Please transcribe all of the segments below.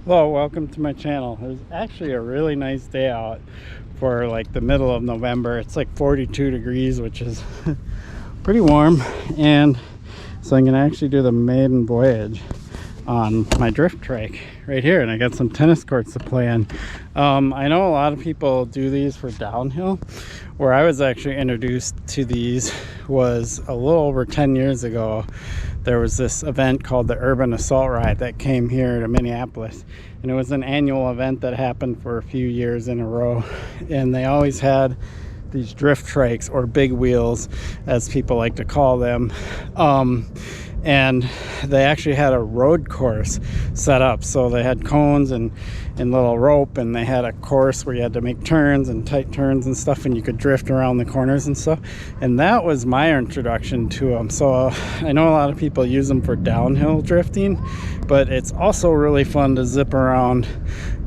Hello, welcome to my channel. It's actually a really nice day out for like the middle of November. It's like 42 degrees, which is pretty warm, and so I'm gonna actually do the maiden voyage on my drift trike right here, and I got some tennis courts to play in. I know a lot of people do these for downhill. Where I was actually introduced to these was a little over 10 years ago. There was this event called the Urban Assault Ride that came here to Minneapolis, and it was an annual event that happened for a few years in a row, and they always had these drift trikes, or big wheels as people like to call them, and they actually had a road course set up. So they had cones and little rope, and they had a course where you had to make turns and tight turns and stuff, and you could drift around the corners and stuff. And that was my introduction to them. So I know a lot of people use them for downhill drifting, but it's also really fun to zip around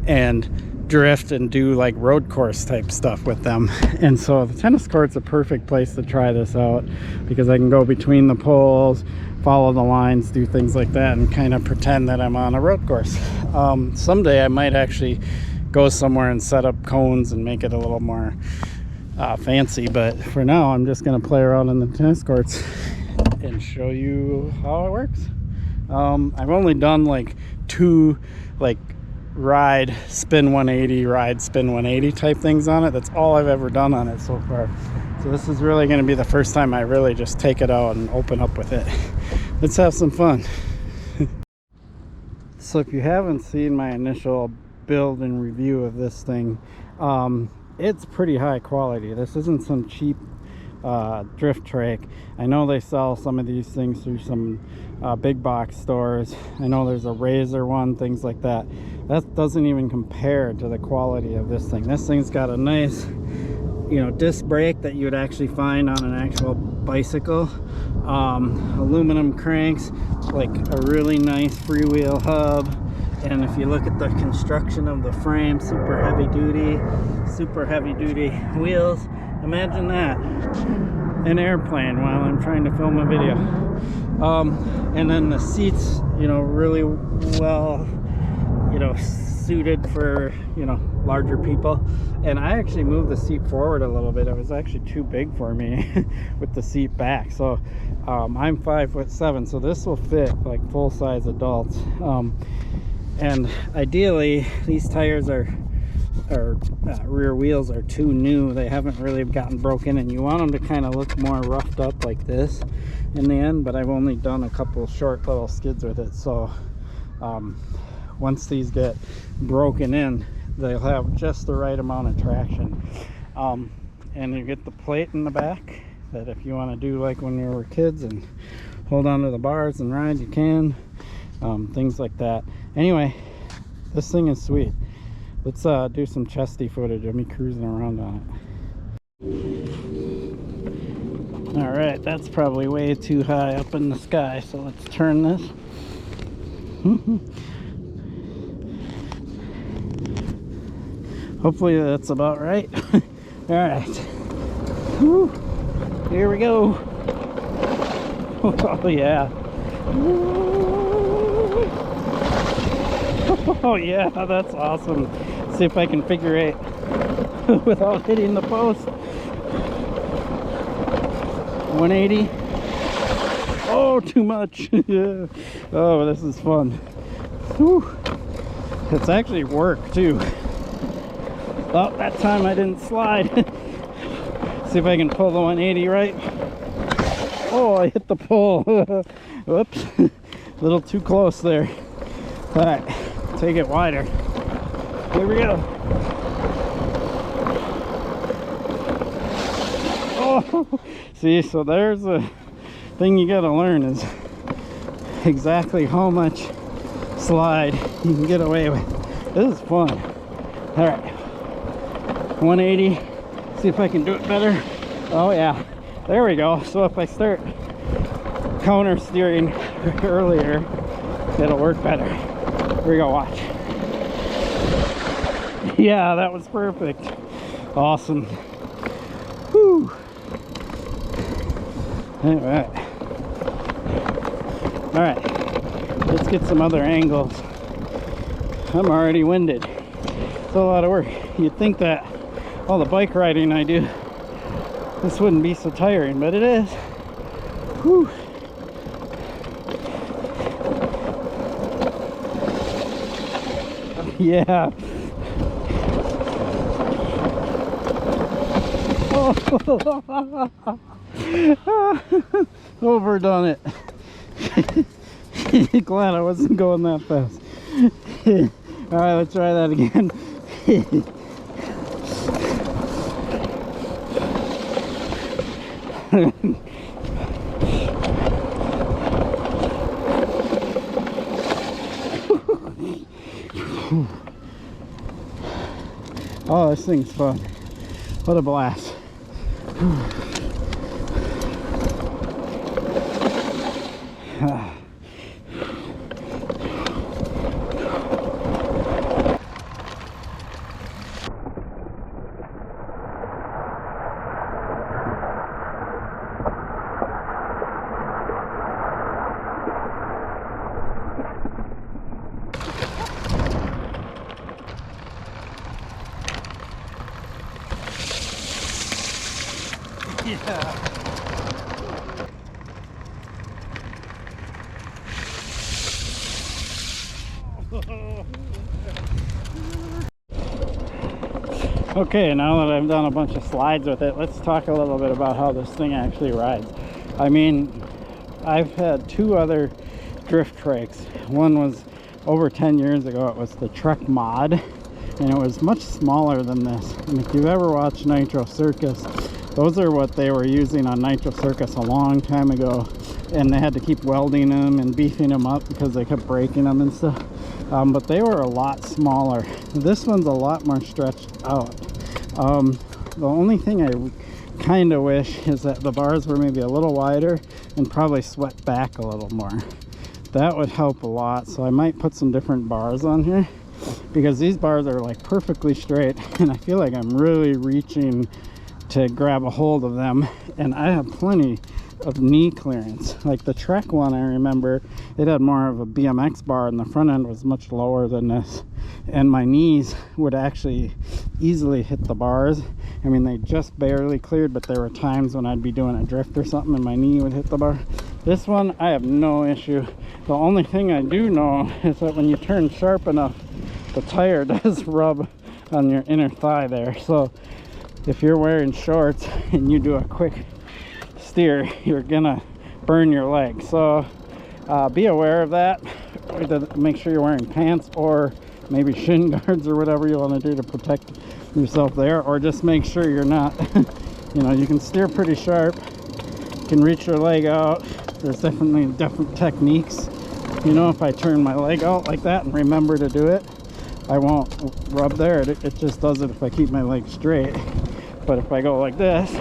and drift and do like road course type stuff with them. And so the tennis court's a perfect place to try this out, because I can go between the poles, follow the lines, do things like that, and kind of pretend that I'm on a road course. Someday I might actually go somewhere and set up cones and make it a little more fancy, but for now I'm just going to play around in the tennis courts and show you how it works. I've only done like two ride spin 180 ride spin 180 type things on it. That's all I've ever done on it so far. So this is really going to be the first time I really just take it out and open up with it. Let's have some fun. So if you haven't seen my initial build and review of this thing, it's pretty high quality. This isn't some cheap drift trike. I know they sell some of these things through some big box stores. I know there's a Razor one, things like that. That doesn't even compare to the quality of this thing. This thing's got a nice, disc brake that you would actually find on an actual bicycle. Aluminum cranks, like a really nice freewheel hub. And if you look at the construction of the frame, super heavy duty wheels. Imagine that, an airplane while I'm trying to film a video. And then the seats, really well, suited for, larger people. And I actually moved the seat forward a little bit. It was actually too big for me with the seat back. So I'm 5'7", so this will fit like full-size adults. And ideally, these tires are rear wheels are too new. They haven't really gotten broken, and you want them to kind of look more roughed up like this in the end, but I've only done a couple short little skids with it. So once these get broken in, they'll have just the right amount of traction. And you get the plate in the back that if you want to do like when we were kids and hold on to the bars and ride, you can. Things like that. Anyway, this thing is sweet. Let's do some chesty footage of me cruising around on it. All right, that's probably way too high up in the sky, so let's turn this. Hopefully that's about right. All right. Woo. Here we go. Oh yeah. Oh yeah, that's awesome. See if I can figure eight without hitting the post. 180. Oh, too much. Yeah. Oh, this is fun. Whew. It's actually work too. Oh, that time I didn't slide. See if I can pull the 180 right. Oh, I hit the pole. Whoops. A little too close there. All right, take it wider. Here we go. Oh, see, so there's a thing you gotta learn, is exactly how much slide you can get away with. This is fun. All right, 180. See if I can do it better. Oh yeah, there we go. So if I start counter steering earlier, it'll work better. Here we go, watch. Yeah, that was perfect. Awesome. Whew. All right, let's get some other angles. I'm already winded. It's a lot of work. You'd think that all the bike riding I do, this wouldn't be so tiring, but it is. Whew. Yeah. Overdone it. Glad I wasn't going that fast. All right, let's try that again. Oh, this thing's fun. What a blast. Yeah. Okay, now that I've done a bunch of slides with it, let's talk a little bit about how this thing actually rides. I mean, I've had two other drift trikes. One was over 10 years ago. It was the Trike mod, and it was much smaller than this. And if you've ever watched Nitro Circus, those are what they were using on Nitro Circus a long time ago, and they had to keep welding them and beefing them up because they kept breaking them and stuff. But they were a lot smaller. This one's a lot more stretched out. The only thing I kind of wish is that the bars were maybe a little wider and probably swept back a little more. That would help a lot. So I might put some different bars on here, because these bars are like perfectly straight, and I feel like I'm really reaching to grab a hold of them, and I have plenty of knee clearance. Like the Trek one, I remember it had more of a BMX bar, and the front end was much lower than this, and my knees would actually easily hit the bars. I mean, they just barely cleared, but there were times when I'd be doing a drift or something and my knee would hit the bar. This one, I have no issue. The only thing I do know is that when you turn sharp enough, the tire does rub on your inner thigh there. So if you're wearing shorts and you do a quick steer, you're gonna burn your leg. So be aware of that. Make sure you're wearing pants, or maybe shin guards or whatever you want to do to protect yourself there, or just make sure you're not you know, you can steer pretty sharp, you can reach your leg out. There's definitely different techniques. You know, if I turn my leg out like that and remember to do it, I won't rub there. It just does it if I keep my leg straight. But if I go like this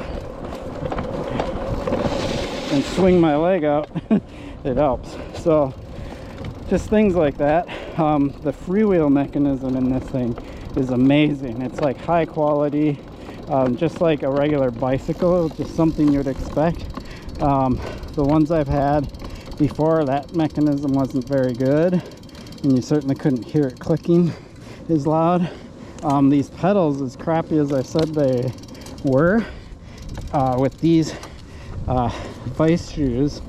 and swing my leg out, it helps. So just things like that. The freewheel mechanism in this thing is amazing. It's like high quality, just like a regular bicycle, just something you'd expect. The ones I've had before, that mechanism wasn't very good, and you certainly couldn't hear it clicking as loud. These pedals, as crappy as I said they were, with these Vice shoes,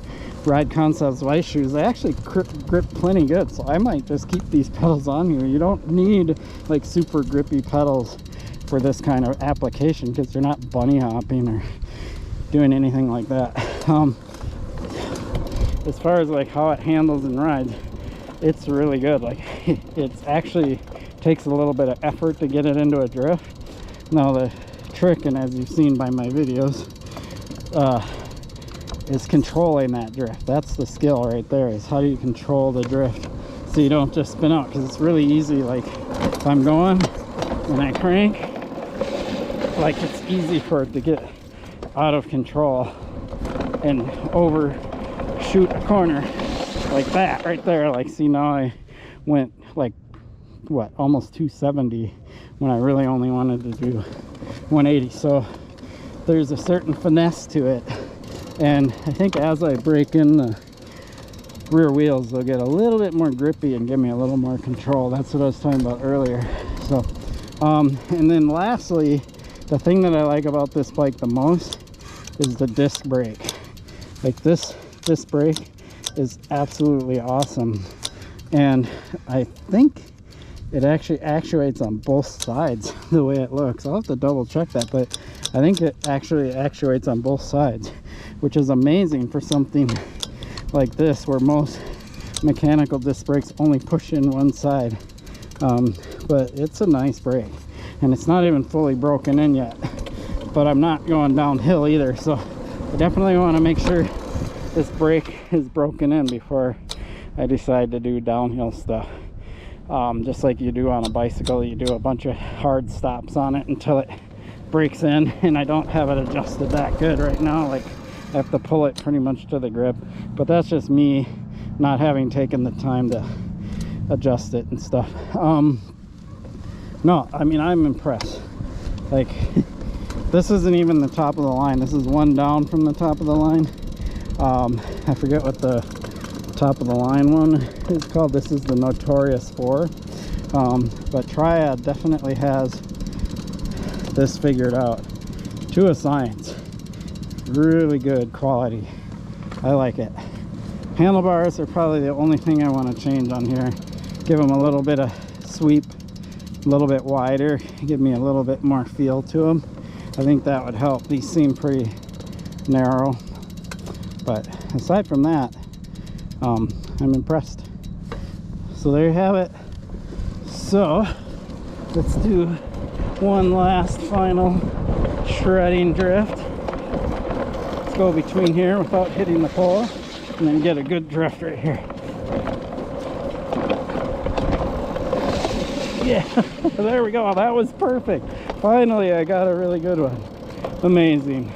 Ride Concepts Vice shoes, they actually grip plenty good. So I might just keep these pedals on here. You don't need like super grippy pedals for this kind of application, because you're not bunny hopping or doing anything like that. As far as like how it handles and rides, it's really good. Like it's actually takes a little bit of effort to get it into a drift. Now the trick, and as you've seen by my videos, is controlling that drift. That's the skill right there, is how do you control the drift so you don't just spin out, because it's really easy. Like if I'm going and I crank, like it's easy for it to get out of control and overshoot a corner like that right there. Like, see, now I went like what, almost 270 when I really only wanted to do 180. So there's a certain finesse to it, and I think as I break in rear wheels, they'll get a little bit more grippy and give me a little more control. That's what I was talking about earlier. So and then lastly, the thing that I like about this bike the most is the disc brake. Like this brake is absolutely awesome, and I think it actually actuates on both sides the way it looks. I'll have to double check that, but I think it actually actuates on both sides, which is amazing for something like this where most mechanical disc brakes only push in one side. But it's a nice brake, and it's not even fully broken in yet, but I'm not going downhill either, so I definitely want to make sure this brake is broken in before I decide to do downhill stuff. Just like you do on a bicycle, you do a bunch of hard stops on it until it breaks in, and I don't have it adjusted that good right now. Like, I have to pull it pretty much to the grip, but that's just me not having taken the time to adjust it and stuff. No, I mean, I'm impressed. Like, this isn't even the top of the line. This is one down from the top of the line. I forget what the top of the line one is called. This is the Notorious 4. But Triad definitely has this figured out to a science. Really good quality. I like it. Handlebars are probably the only thing I want to change on here. Give them a little bit of sweep, a little bit wider, give me a little bit more feel to them. I think that would help. These seem pretty narrow, but aside from that, I'm impressed. So there you have it. So let's do one last final shredding drift. Let's go between here without hitting the pole, and then get a good drift right here. Yeah, there we go. That was perfect. Finally, I got a really good one. Amazing.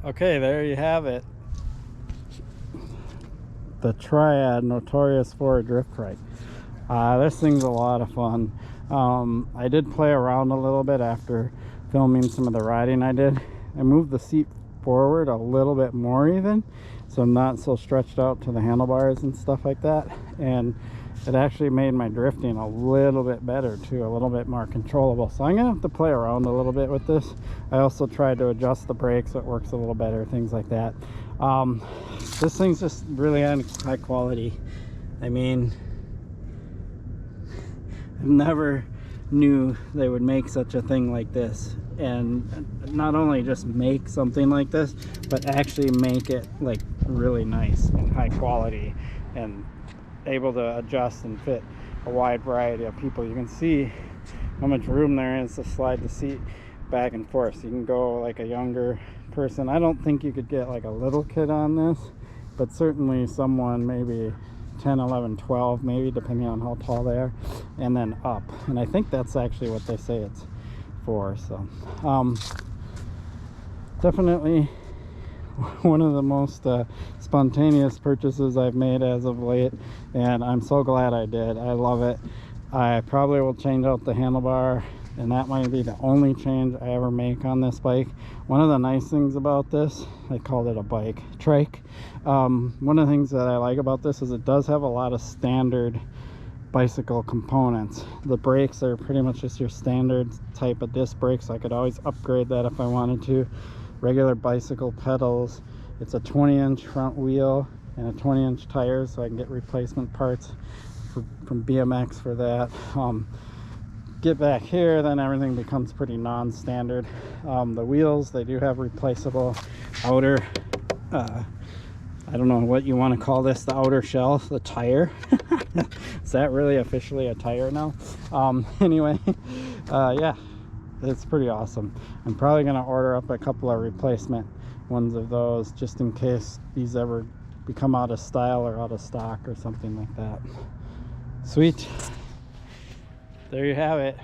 Okay, there you have it. The Triad Notorious 4 drift trike. This thing's a lot of fun. I did play around a little bit after filming some of the riding I did. I moved the seat forward a little bit more even, so I'm not so stretched out to the handlebars and stuff like that, and it actually made my drifting a little bit better too, a little bit more controllable. So I'm gonna have to play around a little bit with this. I also tried to adjust the brakes so it works a little better, things like that. This thing's just really high quality. I mean, I've never knew they would make such a thing like this, and not only just make something like this, but actually make it like really nice and high quality and able to adjust and fit a wide variety of people. You can see how much room there is to slide the seat back and forth, so you can go like a younger person. I don't think you could get like a little kid on this, but certainly someone maybe 10, 11, 12 maybe, depending on how tall they are, and then up. And I think that's actually what they say it's for. So definitely one of the most spontaneous purchases I've made as of late, and I'm so glad I did. I love it. I probably will change out the handlebar, and that might be the only change I ever make on this bike. One of the nice things about this, I called it a bike, Trike. One of the things that I like about this is it does have a lot of standard bicycle components. The brakes are pretty much just your standard type of disc brakes. I could always upgrade that if I wanted to. Regular bicycle pedals. It's a 20-inch front wheel and a 20-inch tire, so I can get replacement parts from BMX for that. Get back here, then everything becomes pretty non-standard. The wheels, they do have replaceable outer, I don't know what you want to call this, the outer shell, the tire. Is that really officially a tire now? Anyway, yeah, it's pretty awesome. I'm probably going to order up a couple of replacement ones of those just in case these ever become out of style or out of stock or something like that. Sweet. There you have it.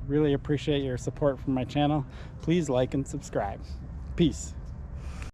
Really appreciate your support from my channel. Please like and subscribe. Peace.